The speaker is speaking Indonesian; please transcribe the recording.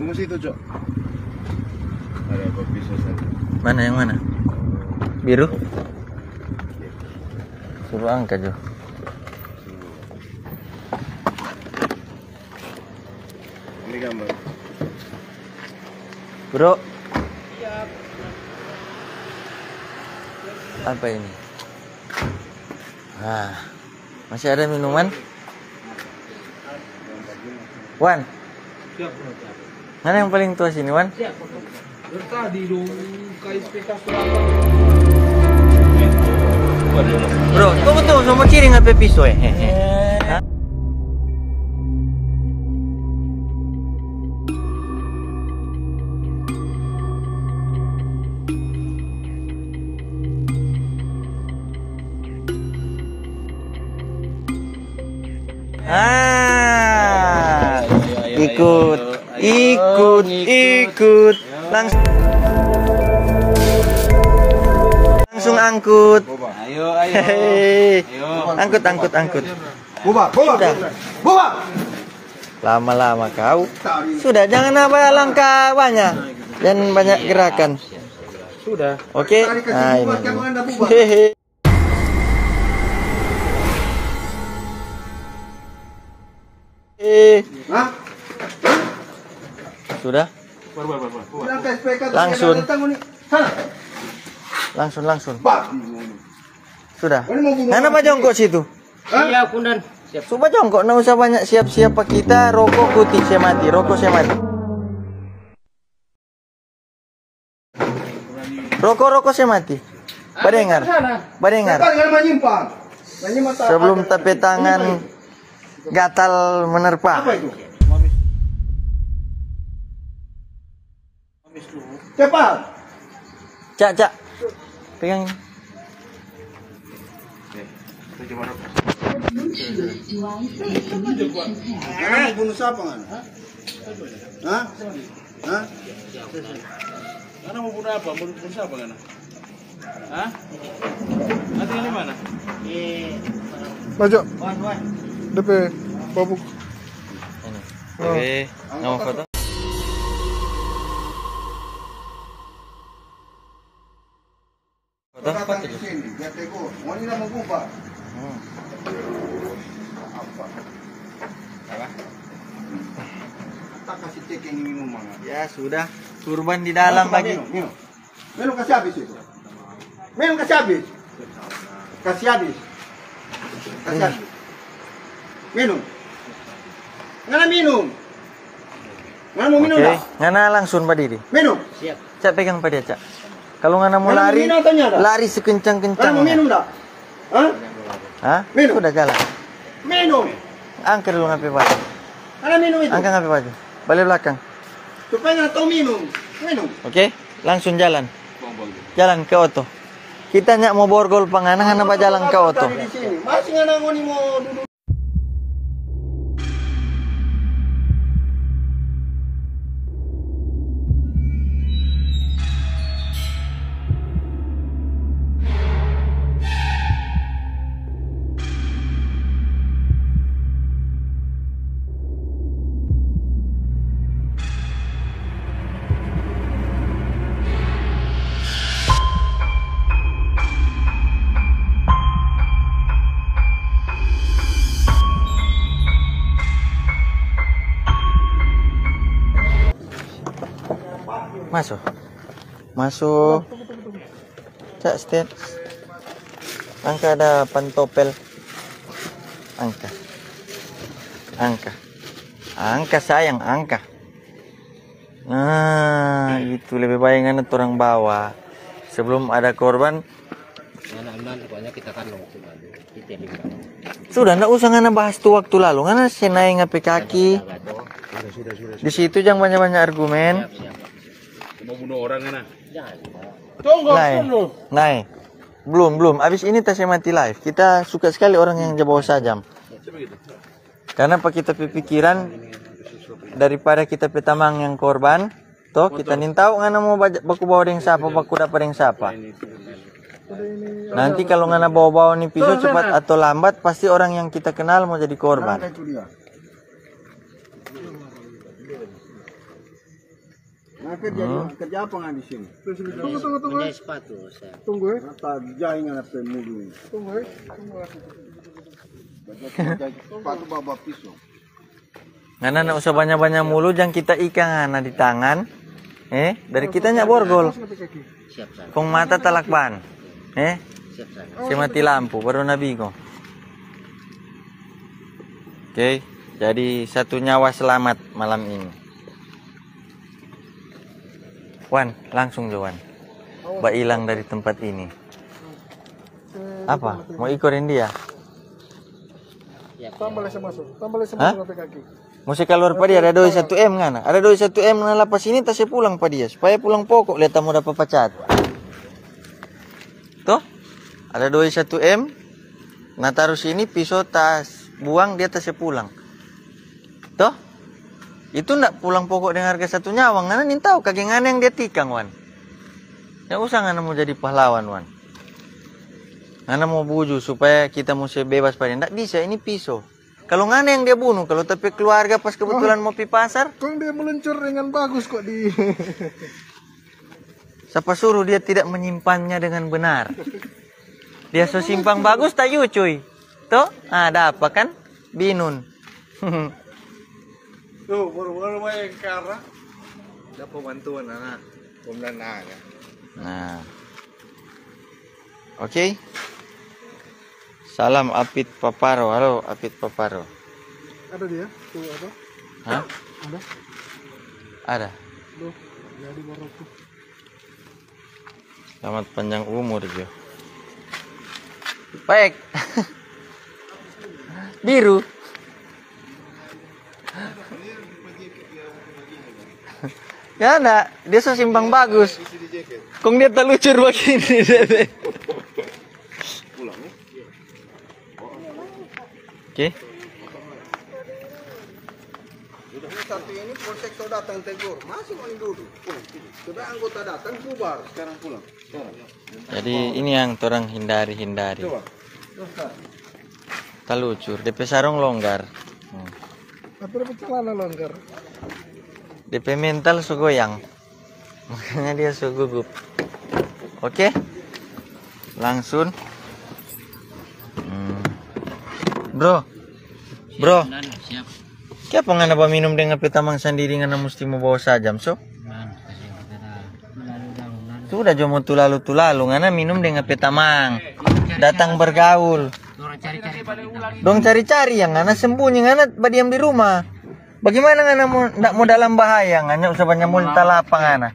Tunggu situ, Cok. Ada apa pisau sana? Mana yang mana? Biru? Suruh angkat, Jo. Ini gambar. Bro. Apa ini? Ah, masih ada minuman? Wan. Mana yang paling tua sini, Wan? Tadi dong KSPK Bro, tunggu tuh, sama kiri ngapain pisau ya? Hah? Ikut, langsung angkut. Ayo. Angkut. Boba. Lama-lama kau. Sudah, jangan apa langkah banyak. Jangan banyak gerakan. Sudah. Oke. Nah, ini. Hehe. Sudah? Langsung. Sudah. Mana Pak jongkok situ? Iya, Kundan. Siap. Coba jongkok, nggak usah banyak siap-siap Pak kita. Rokok putih saya mati, rokok saya mati. Rokok saya mati. Badengar. Sebelum tape tangan gatal menerpa. Apa itu? Cepat. Cak. Pegang ini. Bunuh siapa kan? Hah? Karena mau bunuh apa? Bunuh siapa kan? Hah? Nanti ini mana? Maju. DP babuk. Ini. Oke, nama foto. Foto di sini, biar tegur. Mau ini nama gua. Apa? Tak kasih cek ini minuman. Ya sudah, kurban di dalam lagi. Minum kasih habis itu. Kasih habis. Minum. Ngana minum. Ngana mau minum dah? Ngana langsung Pak Didi. Minum. Siap. Cak pegang Pak dia, Cak. Kalau ngana mau Ngana lari, minum atau nyata? lari Ngana sekencang-kencangnya. mau minum dah? Hah? Minum. Sudah jalan. Minum. Angkat dulu ngapain Pak? Ngana minum itu. Angkat ngapain Pak? Balik belakang. Supaya ngana tahu minum. Oke, langsung jalan. Jalan ke Oto. Kita nyak mau borgol panganah, hana Pak jalan ke Oto. Di sini. Masih ngana ngoni mau duduk. Masuk. Cak stand. Angka ada pantopel. Angka sayang, angka. Nah, itu lebih baik kan orang bawa. Sebelum ada korban. Sudah, nggak usah ngana bahas tuh waktu lalu. Ngana senai ngapi kaki. Di situ jangan banyak-banyak argumen. Mau bunuh orang kan? Naik. Belum. Abis ini tas mati live. Kita suka sekali orang yang bawa sajam. Karena pak kita pikiran daripada kita petamang yang korban, toh kita nintau ngana mau baku bawa deng siapa, baku dapat deng siapa. Nanti kalau ngana bawa-bawa nih pisau cepat atau lambat pasti orang yang kita kenal mau jadi korban. Nah, kerja apa nggak di sini? Tunggu. Menjahit sepatu, saya. Tunggu ya. Nata jahingan apa mulu ini. Tunggu ya. Sepatu bawa pisau. Ngana nak usah banyak-banyak mulu, jangan kita ikan ngana di tangan. Dari kita nyak borgol. Siap, saya. Kong mata talak ban. Siap, saya. Si mati lampu baru nabi ko. Oke, jadi satu nyawa selamat malam ini. Wan, langsung Wan. Ba hilang dari tempat ini. Apa? Mau ikorin dia? Tambah lesa masuk sampai kaki. Mesti keluar pa dia ada doi 1M ngana. Ada doi 1M na lapas ini tas pulang pa dia supaya pulang pokok lihat tamu dapat pacat. Tuh. Ada doi 1M. Nah taruh sini pisau tas buang dia tas pulang. Tuh. Itu ndak pulang pokok dengan harga 1 nyawa. Ngana nin tahu kagengan yang dia tikang Wan. Ya usah ngana mau jadi pahlawan Wan. Ngana mau buju supaya kita mesti bebas pada ndak bisa ini pisau. Kalau ngana yang dia bunuh, kalau tapi keluarga pas kebetulan mau pi pasar, Kong dia meluncur dengan bagus kok di. siapa suruh dia tidak menyimpannya dengan benar? Dia so simpang bagus tayu cuy. Tuh, ada apa kan? Binun. Tuh, baru-baru main karena dapat bantuan anak. Kemudian ada. Nah. Oke. Salam Apit Paparo. Halo Apit Paparo. Ada dia? Tuh apa? Hah? Ada? Ada. Tuh, jadi baru tuh. Selamat panjang umur Jo. Baik. Biru. Ya enggak, dia so simpang bagus. Kong dia terlucur begini. Oke. Satu ini polsek so datang tegur, masih mau duduk. Sudah anggota datang bubar, sekarang pulang. Jadi ini yang orang hindari. Terlucur, DP sarung longgar. Tapi dapat celana longgar. DP mental so goyang. Makanya dia so gugup. Oke. Langsung. Bro. Siap. Kaya pa nga na ba minum dengan pitamang sandiri nga na musti mo bawa sajam so? Sudah jo mo tulalo-tulalo nga na minum dengan pitamang. Datang bergaul. Dong cari-cari yang nga na sembunyi nga na badiam di rumah. Bagaimana nga na mo dalam bahaya nga na usapan niya multa lapang nga na?